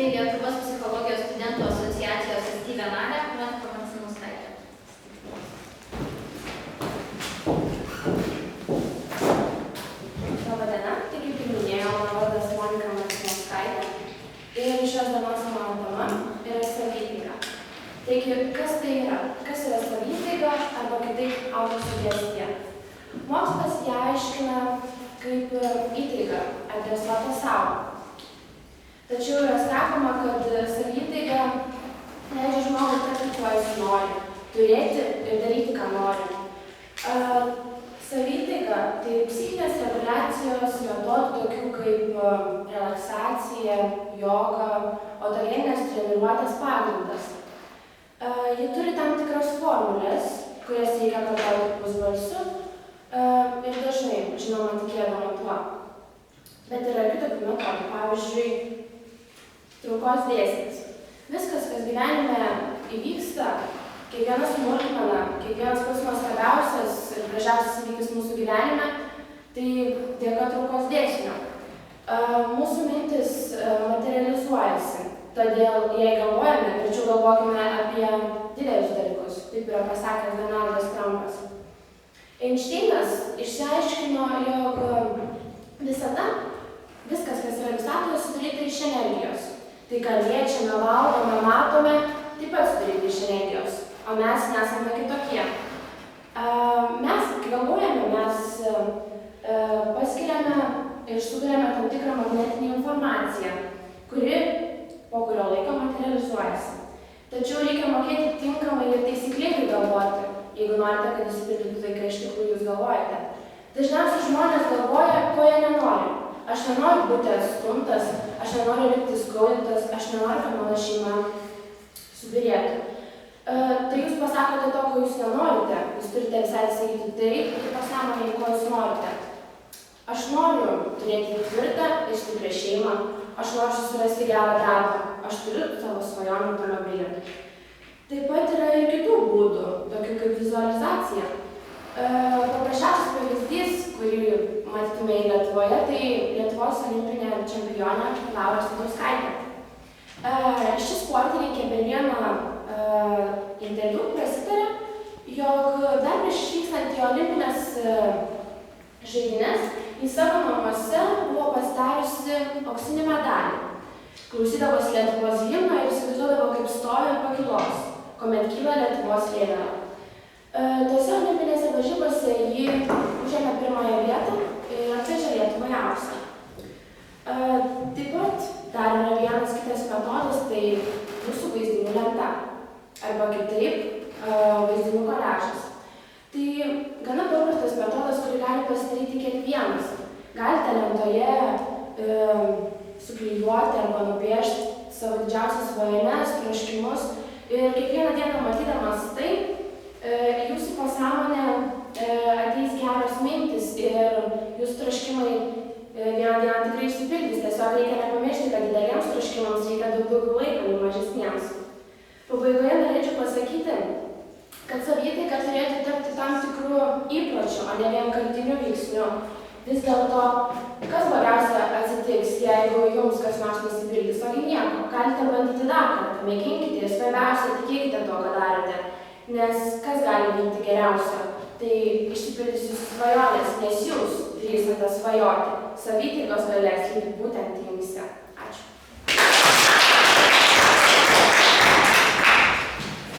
tai Lietuvos psichologijos studentų asociacijos aktyvę narę Moniką Marcinauskaitę. Labą dieną, tai kaip ir minėjau, mano vardas Monika Marcinauskaitė ir šios dienos mano tema yra savitaiga. Taigi, kas tai yra? Kas yra savitaiga arba kitaip autosugestija? Mokslas ją aiškina kaip įtaiga adresuota sau. Tačiau yra sakoma, kad savitaiga leidžia žmogui tapti, kuo jis nori, turėti ir daryti, ką nori. Savitaiga tai psichinės reguliacijos metodų tokių kaip relaksacija, joga, autogeninės treniruotės pagrindas. Ji turi tam tikras formulės, kurias reikia kartoti pusbalsiu ir dažnai, žinoma, tikėdama tuo. Bet yra kitokių metodų, pavyzdžiui, traukos dėsnis. Viskas, kas gyvenime įvyksta, kiekviena smulkmena, kiekvienas pats nuostabiausias ir gražiausias įvykis mūsų gyvenime, tai dėka traukos dėsnio. Mūsų mintis materializuojasi, todėl jei galvojame, tačiau galvokime apie didelius dalykus, taip yra pasakęs Donaldas Trumpas. Einšteinas išsiaiškino, jog visada viskas, kas yra visatoje, sudaryta iš energijos. Tai, ką liečiame, valgome, matome, taip pat sudaryti iš energijos, o mes nesame kitokie. Mes, kai galvojame, mes paskiriame ir suduriame tam tikrą magnetinę informaciją, kuri po kurio laiko materializuojasi. Tačiau reikia mokėti tinkamai ir taisyklingai galvoti, jeigu norite, kad išsipildytų tai, ką iš tikrųjų jūs galvojate. Dažniausiai žmonės galvoja, ko jie nenori. Aš nenoriu būti atstumtas, aš nenoriu likti skaudintas, aš nenoriu, kad mano šeima subyrėtų. Tai jūs pasakote to, ko jūs nenorite. Jūs turite visai sakyti tai, ir pasąmonėje, ko jūs norite. Aš noriu turėti tvirtą ir stiprią šeimą, aš noriu susirasti gerą darbą, aš turiu savo svajonių automobilį. Taip pat yra ir kitų būdų, tokių kaip vizualizacija. Paprasčiausias pavyzdys, kurį matytume į Lietuvoje, tai Lietuvos olimpinė čempionė Laura Asadauskaitė. Ši sportininkė per vieną interviu prasitarė, jog dar prieš išvykstant į olimpinės žaidynes į savo namuose buvo pasidariusi auksinį medalį. Klausydavosi Lietuvos himno ir įsivaizduodavo, kaip stovi ant pakylos, kuomet kyla Lietuvos vėliava. Tose olimpinėse varžybose ji užėmė pirmąją vietą ir atvežė Lietuvai auksą. Taip pat dar yra vienas kitas metodas, tai mūsų vaizdinių lenta, arba kitaip vaizdinių koliažas. Tai gana paprastas metodas, kurį gali pasidaryti kiekvienas. Galite lentoje suklijuoti arba nupiešti savo didžiausias svajones, troškimus ir kiekvieną dieną matydamas tai, jūsų pasąmonė ateis geros mintis ir jūsų troškimai vieną dieną tikrai išsipildys. Tiesiog reikia nepamiršti, kad dideliems troškimams reikia daugiau laiko nei mažesniems. Pabaigoje norėčiau pasakyti, kad savitaiga turėtų tapti tam tikrų įpročių, o ne vienkartinių veiksnių. Vis dėlto, kas blogiausia atsitiks, jeigu jums kas nors nesipildys, ogi nieko. Galite bandyti dar kartą, mėginkite ir svarbiausia, tikėkite to, ką darote. Nes kas gali vykti geriausio? Tai išsipildys jūsų svajonės, nes jūs drįstate svajoti. Savitaigos galia slypi būtent jums.